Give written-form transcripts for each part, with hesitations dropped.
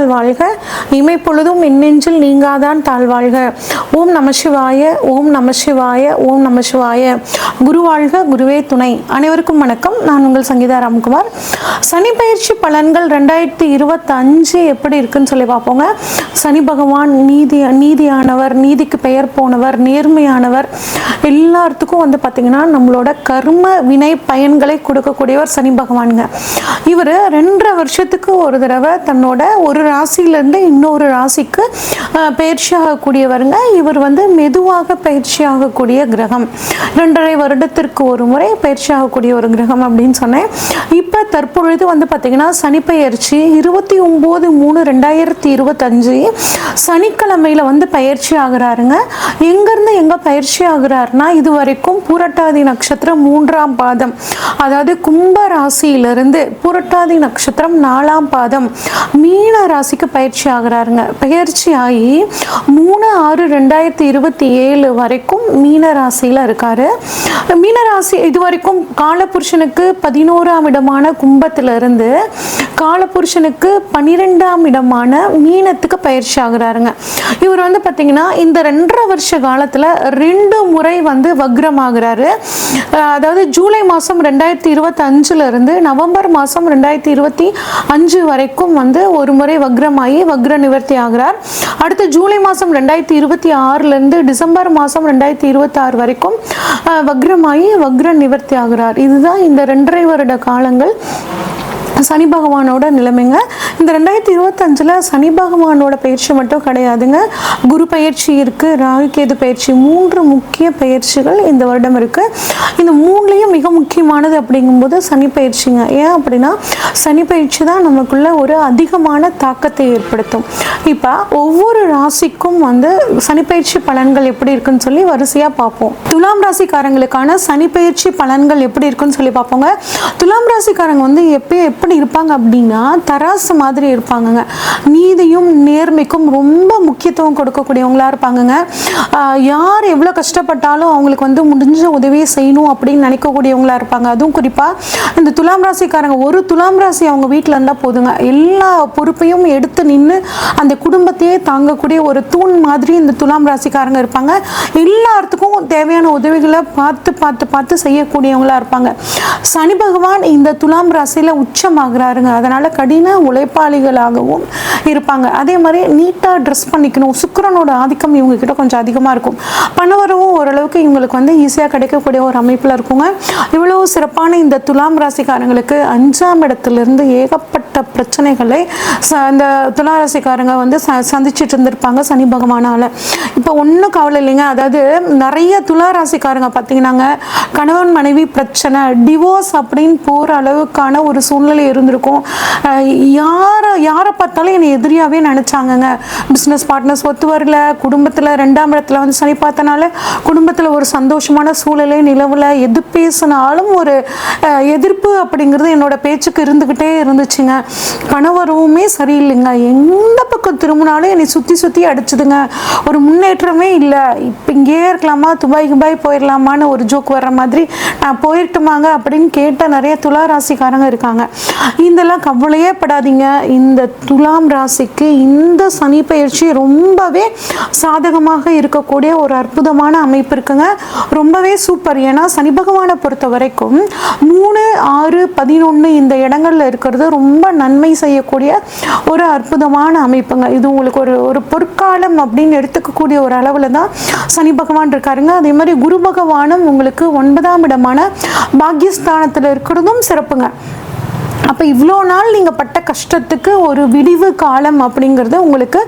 நீடூழி வாழ்க, இமைப்பொழுதும் எண்ணெஞ்சில் நீங்காதான் தாழ்வாழ்க. ஓம் நம சிவாய, ஓம் நம சிவாய, ஓம் நம சிவாய. குரு வாழ்க, குருவே துணை. அனைவருக்கும் வணக்கம். நான் உங்கள் சங்கீதா ராம்குமார். சனி பயிற்சி பலன்கள் 2025 எப்படி இருக்குன்னு சொல்லி பார்ப்போங்க. சனி பகவான் நீதியானவர், நீதிக்கு பெயர் போனவர், நேர்மையானவர். எல்லாத்துக்கும் பார்த்தீங்கன்னா நம்மளோட கர்ம வினை பயன்களை கொடுக்கக்கூடியவர் சனி பகவானுங்க. இவர் 2.5 வருஷத்துக்கு ஒரு தடவை தன்னோட ஒரு ராசியிலேருந்து இன்னொரு ராசிக்கு பயிற்சி ஆகக்கூடியவருங்க. இவர் மெதுவாக பயிற்சி ஆகக்கூடிய கிரகம். 2.5 வருடத்திற்கு ஒரு முறை பயிற்சி ஆகக்கூடிய ஒரு கிரகம் அப்படின்னு சொன்னேன். இப்போ தற்பொழுது பார்த்தீங்கன்னா சனி பயிற்சி 29/3/2025 சனிக்கிழமையில் பயிற்சி ஆகிறாருங்க. எங்கேருந்து எங்கே பயிற்சி ஆகிறாருன்னா, இது வரைக்கும் பூரட்டாதி நட்சத்திரம் 3ஆம் பாதம், அதாவது கும்ப ராசியிலிருந்து பூரட்டாதி நட்சத்திரம் 4ஆம் பாதம் மீன ராசிக்கு பயிற்சி ஆகிறாருங்க. பயிற்சி ஆகி 3/6/2027 வரைக்கும் மீன ராசியில் இருக்காரு. மீனராசி இது வரைக்கும் காலபுருஷனுக்கு 11ஆம் இடமான கும்பத்திலிருந்து காலபுருஷனுக்கு 12ஆம் இடமான மீனத்துக்கு பயிற்சி ஆகிறாருங்க. இவர் பார்த்தீங்கன்னா இந்த 2.5 வருஷ காலத்தில் 2 முறை வக்ரம் ஆகிறாரு. அதாவது ஜூலை மாதம் 2025 இருந்து நவம்பர் மாதம் 2025 வரைக்கும் ஒரு முறை வக்ரமாகி வக்ர நிவர்த்தி ஆகிறார். அடுத்து ஜூலை மாதம் 2026 டிசம்பர் மாதம் 2026 வரைக்கும் வக்ரமாகி வக்ர நிவர்த்தி ஆகிறார். இதுதான் இந்த 2.5 வருட காலங்கள் சனி பகவானோட நிலைமைங்க. இந்த 2025 சனி பகவானோட பயிற்சி மட்டும் கிடையாதுங்க. குரு பயிற்சி இருக்கு, ராகு கேது பயிற்சி, 3 முக்கிய பயிற்சிகள் இந்த வருடம் இருக்கு. இந்த 3லையும் மிக முக்கியமானது அப்படிங்கும்போது சனி பயிற்சிங்க. ஏன் அப்படின்னா சனி பயிற்சி தான் நமக்குள்ள ஒரு அதிகமான தாக்கத்தை ஏற்படுத்தும். இப்போ ஒவ்வொரு ராசிக்கும் சனி பயிற்சி பலன்கள் எப்படி இருக்குன்னு சொல்லி வரிசையா பார்ப்போம். துலாம் ராசிக்காரங்களுக்கான சனி பயிற்சி பலன்கள் எப்படி இருக்குன்னு சொல்லி பார்ப்போங்க. துலாம் ராசிக்காரங்க எப்படி இருப்பாங்க அப்படின்னா தராசு மாதிரி இருப்பாங்கங்க. நீதியும் நேர்மைக்கும் ரொம்ப முக்கியத்துவம் கொடுக்கக்கூடியவங்களா இருப்பாங்கங்க. யார் எவ்வளோ கஷ்டப்பட்டாலும் அவங்களுக்கு முடிஞ்ச உதவியை செய்யணும் அப்படின்னு நினைக்கக்கூடியவங்களா இருப்பாங்க. அதுவும் குறிப்பாக இந்த துலாம் ராசிக்காரங்க, ஒரு துலாம் ராசி அவங்க வீட்டில் இருந்தால் போதுங்க, எல்லா பொறுப்பையும் எடுத்து நின்று அந்த குடும்பத்தையே தாங்கக்கூடிய ஒரு தூண் மாதிரி இந்த துலாம் ராசிக்காரங்க இருப்பாங்க. எல்லாத்துக்கும் தேவையான உதவிகளை பார்த்து பார்த்து பார்த்து செய்யக்கூடியவங்களா இருப்பாங்க. சனி பகவான் இந்த துலாம் ராசியில் உச்சமாகிறாருங்க. அதனால கடின உழைப்பாளிகளாகவும் இருப்பாங்க. அதே மாதிரி நீட்டாக ட்ரெஸ் பண்ணிக்கணும். சுக்கிரனோட ஆதிக்கம் இவங்க கிட்ட கொஞ்சம் அதிகமாக இருக்கும். பணவரவும் ஓரளவுக்கு இவங்களுக்கு ஈஸியாக கிடைக்கக்கூடிய ஒரு அமைப்பில் இருக்குங்க. இவ்வளோ சிறப்பான இந்த துலாம் ராசிக்காரங்களுக்கு 5ஆம் இடத்துலேருந்து ஏகப்பட்ட பிரச்சனைகளை இந்த துலாம் ராசிக்காரங்க சந்திச்சுட்டு இருந்திருப்பாங்க சனி பகவானால. இப்போ ஒன்றும் கவலை இல்லைங்க. அதாவது நிறைய துலா ராசிக்காரங்க பார்த்தீங்கன்னாங்க கணவன் மனைவி பிரச்சனை, டிவோர்ஸ் அப்படின்னு போகிற அளவுக்கான ஒரு சூழ்நிலை இருந்திருக்கும். யாரை பார்த்தாலும் என்னை எதிரியாகவே நினச்சாங்கங்க. பிஸ்னஸ் பார்ட்னர்ஸ் ஒத்து வரல, குடும்பத்தில் 2ஆம் இடத்துல சனி பார்த்தனால குடும்பத்தில் ஒரு சந்தோஷமான சூழலே நிலவில், எது பேசினாலும் ஒரு எதிர்ப்பு அப்படிங்கிறது என்னோட பேச்சுக்கு இருந்துக்கிட்டே இருந்துச்சுங்க. கணவருமே சரியில்லைங்க, எந்த பக்கம் திரும்பினாலும் என்னை சுற்றி சுற்றி அடிச்சுதுங்க. ஒரு முன்னேற்றமே இல்லை. இப்போ இங்கேயே இருக்கலாமா, துபாய் போயிடலாமான்னு ஒரு ஜோக் வர்ற மாதிரி நான் போயிட்டுமாங்க அப்படின்னு கேட்ட நிறைய துலா ராசிக்காரங்க இருக்காங்க. இதெல்லாம் கவலையே படாதீங்க. இந்த துலாம் ராசிக்கு இந்த சனி பயிற்சி ரொம்பவே சாதகமாக இருக்கக்கூடிய ஒரு அற்புதமான அமைப்பு இருக்குங்க. ரொம்பவே சூப்பர். ஏன்னா சனி பகவானை பொறுத்த வரைக்கும் 3, 6, 11 இந்த இடங்கள்ல இருக்கிறது ரொம்ப நன்மை செய்யக்கூடிய ஒரு அற்புதமான அமைப்புங்க. இது உங்களுக்கு ஒரு பொற்காலம் அப்படின்னு எடுத்துக்கக்கூடிய ஒரு அளவுல தான் சனி பகவான் இருக்காருங்க. அதே மாதிரி குரு பகவானும் உங்களுக்கு 9ஆம் இடமான பாக்கியஸ்தானத்தில் இருக்கிறதும் சிறப்புங்க. அப்போ இவ்வளோ நாள் நீங்கள் பட்ட கஷ்டத்துக்கு ஒரு விடிவு காலம் அப்படிங்கிறது உங்களுக்கு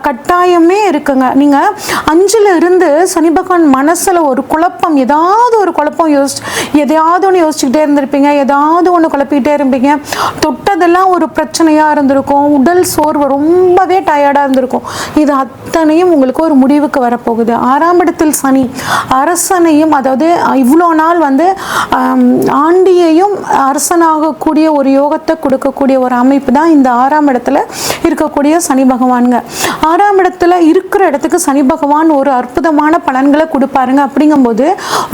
கட்டாயமே இருக்குங்க. நீங்கள் 5ல் இருந்து சனி பகவான் மனசில் ஒரு குழப்பம், ஏதாவது ஒரு குழப்பம் எதையாவது ஒன்று யோசிச்சுக்கிட்டே இருந்திருப்பீங்க, ஏதாவது ஒன்று குழப்பிக்கிட்டே இருப்பீங்க. தொட்டதெல்லாம் ஒரு பிரச்சனையாக இருந்திருக்கும். உடல் சோர்வு, ரொம்பவே டயர்டாக இருந்திருக்கும். இது அத்தனையும் உங்களுக்கு ஒரு முடிவுக்கு வரப்போகுது. 6ஆம் இடத்தில் சனி அரசனையும், அதாவது இவ்வளோ நாள் ஆண்டியையும் அரசனாகக்கூடிய ஒரு யோகத்தை கொடுக்கக்கூடிய ஒரு அமைப்பு தான் இந்த 6ஆம் இடத்துல இருக்கக்கூடிய சனி பகவானுங்க. 6ஆம் இடத்துல இருக்கிற இடத்துக்கு சனி பகவான் ஒரு அற்புதமான பலன்களை கொடுப்பாருங்க. அப்படிங்கும்போது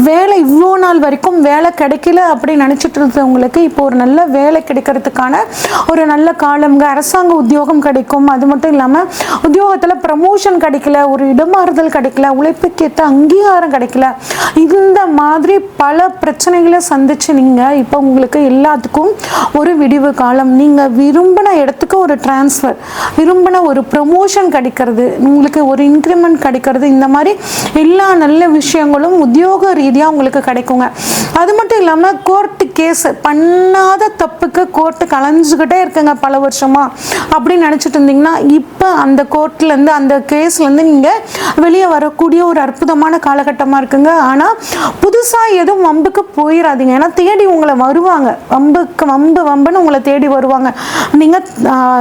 வேலை இவ்வளோ நாள் வரைக்கும் வேலை கிடைக்கல அப்படின்னு நினச்சிட்டு இருந்தவங்களுக்கு இப்போ ஒரு நல்ல வேலை கிடைக்கிறதுக்கான ஒரு நல்ல காலம்ங்க. அரசாங்க உத்தியோகம் கிடைக்கும். அது மட்டும் இல்லாமல் உத்தியோகத்தில் ப்ரமோஷன் கிடைக்கல, ஒரு இடமாறுதல் கிடைக்கல, உழைப்புக்கேற்ற அங்கீகாரம் கிடைக்கல, இந்த மாதிரி பல பிரச்சனைகளை சந்திச்சு நீங்கள் இப்போ உங்களுக்கு எல்லாத்துக்கும் ஒரு விடிவு காலம். நீங்கள் விரும்பின இடத்துக்கு ஒரு டிரான்ஸ்ஃபர், விரும்பின ஒரு ப்ரமோஷன் கிடைக்கிறது, உங்களுக்கு ஒரு இன்க்ரிமெண்ட் கிடைக்கிறது, இந்த மாதிரி எல்லா நல்ல விஷயங்களும் உத்தியோக ரீதியாக உங்களுக்கு கிடைக்குங்க. அது மட்டும் இல்லாமல் கோர்ட்டு கேஸ், பண்ணாத தப்புக்கு கோர்ட்டு கலைஞ்சுக்கிட்டே இருக்குங்க பல வருஷமா அப்படின்னு நினச்சிட்டு இருந்தீங்கன்னா இப்போ அந்த கோர்ட்லேருந்து அந்த கேஸ்லேருந்து நீங்கள் வெளியே வரக்கூடிய ஒரு அற்புதமான காலகட்டமாக இருக்குங்க. ஆனால் புதுசாக எதுவும் வம்புக்கு போயிடாதீங்க. ஏன்னா தேடி உங்களை வருவாங்க, வம்புன்னு உங்களை தேடி வருவாங்க. நீங்கள்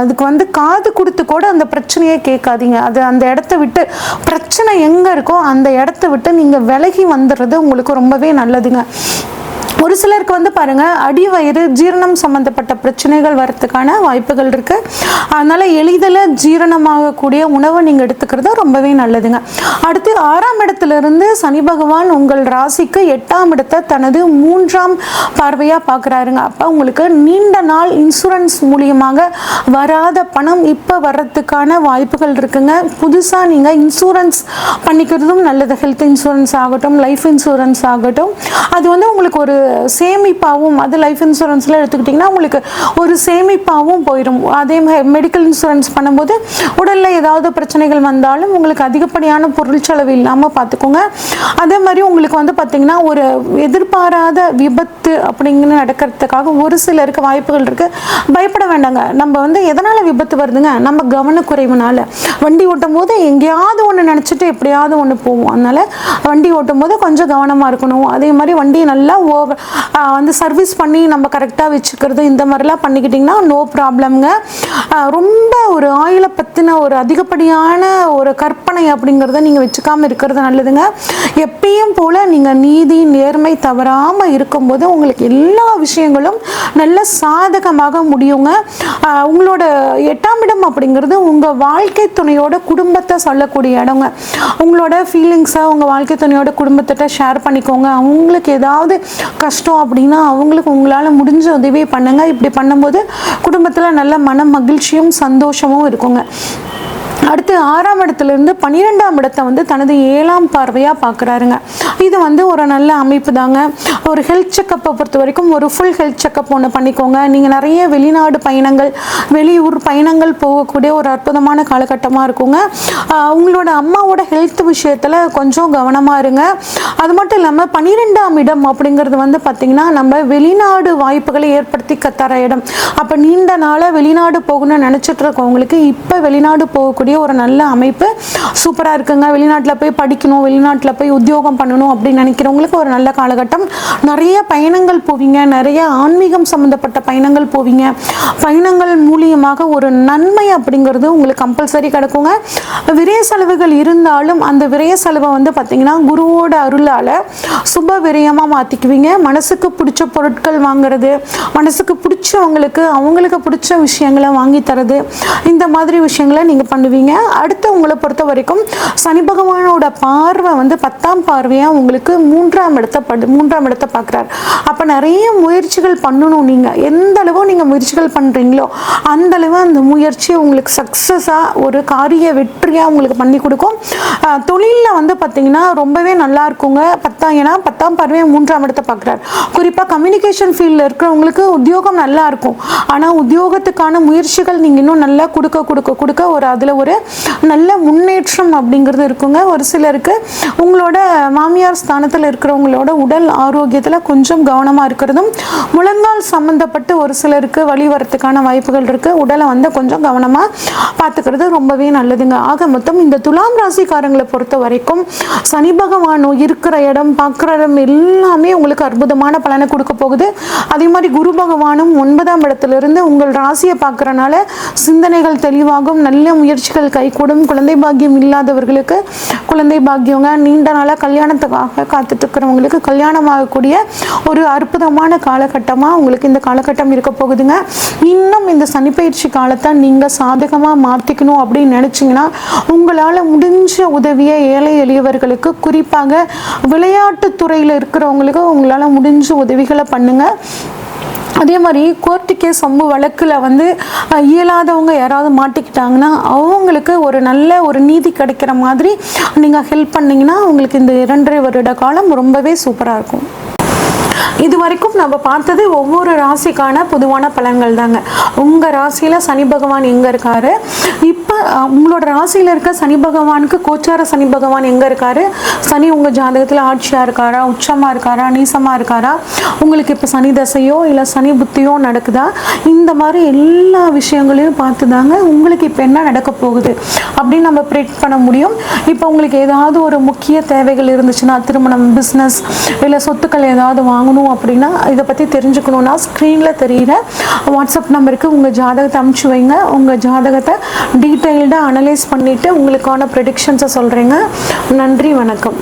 அதுக்கு காது கொடுத்து கூட அந்த பிரச்சனையை கேட்காதீங்க. அது அந்த இடத்த விட்டு, பிரச்சனை எங்கே இருக்கோ அந்த இடத்த விட்டு நீங்கள் விலகி வந்துடுறது உங்களுக்கு ரொம்பவே நல்லதுங்க. ஒரு சிலருக்கு பாருங்க, அடிவயிறு ஜீரணம் சம்பந்தப்பட்ட பிரச்சனைகள் வரதுக்கான வாய்ப்புகள் இருக்கு. அதனால எளிதில் ஜீரணமாகக்கூடிய உணவை நீங்க எடுத்துக்கிறது ரொம்பவே நல்லதுங்க. அடுத்து 6ஆம் இடத்துல இருந்து சனி பகவான் உங்கள் ராசிக்கு 8ஆம் இடத்தை தனது 3ஆம் பார்வையா பார்க்குறாருங்க. அப்போ உங்களுக்கு நீண்ட நாள் இன்சூரன்ஸ் மூலியமாக வராத பணம் இப்போ வர்றதுக்கான வாய்ப்புகள் இருக்குங்க. புதுசாக நீங்கள் இன்சூரன்ஸ் பண்ணிக்கிறதும் நல்லது. ஹெல்த் இன்சூரன்ஸ் ஆகட்டும், லைஃப் இன்சூரன்ஸ் ஆகட்டும், அது உங்களுக்கு ஒரு சேமிப்பாகவும், அது லைஃப் இன்சூரன்ஸில் எடுத்துக்கிட்டிங்கன்னா உங்களுக்கு ஒரு சேமிப்பாகவும் போயிடும். அதே மாதிரி மெடிக்கல் இன்சூரன்ஸ் பண்ணும்போது உடலில் ஏதாவது பிரச்சனைகள் வந்தாலும் உங்களுக்கு அதிகப்படியான பொருள் செலவு இல்லாமல் பார்த்துக்கோங்க. அதே மாதிரி உங்களுக்கு பார்த்திங்கன்னா ஒரு எதிர்பாராத விபத்து அப்படிங்கிற நடக்கிறதுக்காக ஒரு சிலருக்கு வாய்ப்புகள் இருக்குது. பயப்பட வேண்டாங்க. நம்ம எதனால் விபத்து வருதுங்க? நம்ம கவனக்குறைவுனால. வண்டி ஓட்டும் போது எங்கேயாவது ஒன்று நினச்சிட்டு எப்படியாவது ஒன்று போவோம். அதனால் வண்டி ஓட்டும் போது கொஞ்சம் கவனமாக இருக்கணும். அதே மாதிரி வண்டி நல்லா சர்வீஸ் பண்ணி நம்ம கரெக்டாக வச்சுக்கிறது, இந்த மாதிரிலாம் பண்ணிக்கிட்டிங்கன்னா நோ ப்ராப்ளம்ங்க. ரொம்ப ஒரு ஆயிலை பற்றின ஒரு அதிகப்படியான ஒரு கற்பனை அப்படிங்கிறத நீங்கள் வச்சுக்காமல் இருக்கிறது நல்லதுங்க. எப்பயும் போல் நீங்கள் நீதி நேர்மை தவறாமல் இருக்கும்போது உங்களுக்கு எல்லா விஷயங்களும் நல்ல சாதகமாக முடியுங்க. உங்களோட 8ஆம் இடம் அப்படிங்கிறது உங்கள் வாழ்க்கை துணையோட குடும்பத்தை சொல்லக்கூடிய இடங்க. உங்களோட ஃபீலிங்ஸை உங்கள் வாழ்க்கை துணையோட குடும்பத்திட்ட ஷேர் பண்ணிக்கோங்க. அவங்களுக்கு ஏதாவது கஷ்டம் அப்படின்னா அவங்களுக்கு உங்களால் முடிஞ்ச உதவி பண்ணுங்க. இப்படி பண்ணும்போது குடும்பத்தில் நல்ல மன மகிழ்ச்சியும் சந்தோஷமும் இருக்குங்க. அடுத்து 6ஆம் இடத்துலேருந்து 12ஆம் இடத்தை தனது 7ஆம் பார்வையாக பார்க்குறாருங்க. இது ஒரு நல்ல அமைப்பு தாங்க. ஒரு ஹெல்த் செக்கப்பை பொறுத்த வரைக்கும் ஒரு ஃபுல் ஹெல்த் செக்கப் ஒன்று பண்ணிக்கோங்க. நீங்கள் நிறைய வெளிநாடு பயணங்கள், வெளியூர் பயணங்கள் போகக்கூடிய ஒரு அற்புதமான காலகட்டமாக இருக்குங்க. உங்களோட அம்மாவோட ஹெல்த் விஷயத்தில் கொஞ்சம் கவனமாக இருங்க. அது மட்டும் இல்லாமல் 12ஆம் இடம் அப்படிங்கிறது பார்த்திங்கன்னா நம்ம வெளிநாடு வாய்ப்புகளை ஏற்படுத்தி தர இடம். அப்போ நீண்ட நாளாக வெளிநாடு போகணும்னு நினச்சிட்டு இருக்கவங்களுக்கு இப்போ வெளிநாடு போகக்கூடிய ஒரு நல்ல அமைப்பு சூப்பராக இருக்குங்க. வெளிநாட்டில் போய் படிக்கணும், வெளிநாட்டில் போய் உத்தியோகம் பண்ணணும் அப்படின்னு நினைக்கிறவங்களுக்கு ஒரு நல்ல காலகட்டம். நிறைய பயணங்கள் போவீங்க, நிறைய ஆன்மீகம் சம்மந்தப்பட்ட பயணங்கள் போவீங்க. பயணங்கள் மூலியமாக ஒரு நன்மை அப்படிங்கிறது உங்களுக்கு கம்பல்சரி கிடைக்குங்க. விரய செலவுகள் இருந்தாலும் அந்த விரய செலவை பார்த்தீங்கன்னா குருவோட அருளால் சுப விரயமாக மாற்றிக்குவீங்க. மனசுக்கு பிடிச்ச பொருட்கள் வாங்குறது, மனசுக்கு பிடிச்சவங்களுக்கு அவங்களுக்கு பிடிச்ச விஷயங்களை வாங்கி தரது, இந்த மாதிரி விஷயங்களை நீங்கள் பண்ணுவீங்க. அடுத்து உங்களை பொறுத்த வரைக்கும் சனி பகவானோட பார்வை 10ஆம் பார்வையாக உங்களுக்கு 3ஆம் இடத்தை பார்க்குறாரு. அப்போ நிறைய முயற்சிகள் பண்ணணும். நீங்கள் எந்த அளவு நீங்கள் முயற்சிகள் பண்ணுறீங்களோ அந்த அளவு அந்த முயற்சி உங்களுக்கு சக்ஸஸாக ஒரு காரிய வெற்றியாக உங்களுக்கு பண்ணி கொடுக்கும். தொழிலில் பார்த்தீங்கன்னா ரொம்பவே நல்லா இருக்குங்க. ஏன்னா 10ஆம் பார்வையாக 3ஆம் இடத்தை பார்க்குறாரு. குறிப்பாக கம்யூனிகேஷன் ஃபீல்டில் இருக்கிறவங்களுக்கு உத்தியோகம் நல்லா இருக்கும். ஆனால் உத்தியோகத்துக்கான முயற்சிகள் நீங்கள் இன்னும் நல்லா கொடுக்க அதில் ஒரு நல்ல முன்னேற்றம் அப்படிங்கிறது இருக்குங்க. ஒரு சிலருக்கு உங்களோட மாமியார் ஸ்தானத்தில் இருக்கிறவங்களோட உடல் ஆரோக்கியத்தில் கொஞ்சம் கவனமாக இருக்கிறதும், முழங்கால் சம்மந்தப்பட்டு ஒரு சிலருக்கு வலி வரத்துக்கான வாய்ப்புகள் இருக்குது. உடலை கொஞ்சம் கவனமாக பார்த்துக்கிறது ரொம்பவே நல்லதுங்க. ஆக மொத்தம் இந்த துலாம் ராசி ராசிக்காரங்களை பொறுத்த வரைக்கும் சனி பகவான் இருக்கிற இடம், பார்க்குற இடம் எல்லாமே உங்களுக்கு அற்புதமான பலனை கொடுக்க போகுது. அதே மாதிரி குரு பகவானும் 9ஆம் இடத்திலிருந்து உங்கள் ராசியை பார்க்கறனால சிந்தனைகள் தெளிவாகும், நல்ல முயற்சிகள் கைகூடும். குழந்தை பாக்கியம் இல்லாதவர்களுக்கு குழந்தை பாக்கியங்க, நீண்ட நாளாக கல்யாணத்துக்காக காத்துட்டு இருக்கிறவங்களுக்கு கல்யாணம் ஆகக்கூடிய ஒரு அற்புதமான காலகட்டமாக உங்களுக்கு இந்த காலகட்டம் இருக்க போகுதுங்க. இன்னும் இந்த சனிப்பயிற்சி காலத்தை நீங்கள் சாதகமாக மாற்றிக்கணும் அப்படின்னு நினச்சிங்கன்னா உங்களால் முடிஞ்ச உதவியை ஏழை எளியவர்களுக்கு, குறிப்பாக விளையாட்டு துறையில் இருக்கிறவங்களுக்கு உங்களால் முடிஞ்ச உதவிகளை பண்ணுங்கள். அதே மாதிரி கோர்ட்டு கேஸ் சம்பு வழக்கில் இயலாதவங்க யாராவது மாட்டிக்கிட்டாங்கன்னா அவங்களுக்கு ஒரு நல்ல ஒரு நீதி கிடைக்கிற மாதிரி நீங்கள் ஹெல்ப் பண்ணிங்கன்னா உங்களுக்கு இந்த 2.5 வருட காலம் ரொம்பவே சூப்பராக இருக்கும். இது வரைக்கும் நம்ம பார்த்தது ஒவ்வொரு ராசிக்கான பொதுவான பலன்கள் தாங்க. உங்கள் ராசியில் சனி பகவான் எங்கே இருக்காரு, இப்போ உங்களோட ராசியில் இருக்க சனி பகவானுக்கு கோச்சார சனி பகவான் எங்கே இருக்காரு, சனி உங்கள் ஜாதகத்தில் ஆட்சியாக இருக்காரா, உச்சமாக இருக்காரா, நீசமாக இருக்காரா, உங்களுக்கு இப்போ சனி தசையோ இல்லை சனி புத்தியோ நடக்குதா, இந்த மாதிரி எல்லா விஷயங்களையும் பார்த்து தாங்க உங்களுக்கு இப்போ என்ன நடக்க போகுது அப்படின்னு நம்ம ப்ரெடிக்ட் பண்ண முடியும். இப்போ உங்களுக்கு ஏதாவது ஒரு முக்கிய தேவைகள் இருந்துச்சுன்னா, திருமணம், பிஸ்னஸ் இல்லை சொத்துக்கள் ஏதாவது வாங்கணும் அப்படின்னா, இதை பற்றி தெரிஞ்சுக்கணுன்னா ஸ்க்ரீனில் தெரிகிற வாட்ஸ்அப் நம்பருக்கு உங்கள் ஜாதகத்தை அனுப்பிச்சு வைங்க. உங்கள் ஜாதகத்தை டீட்டெயில்டாக அனலைஸ் பண்ணிவிட்டு உங்களுக்கான ப்ரெடிக்ஷன்ஸை சொல்கிறேங்க. நன்றி, வணக்கம்.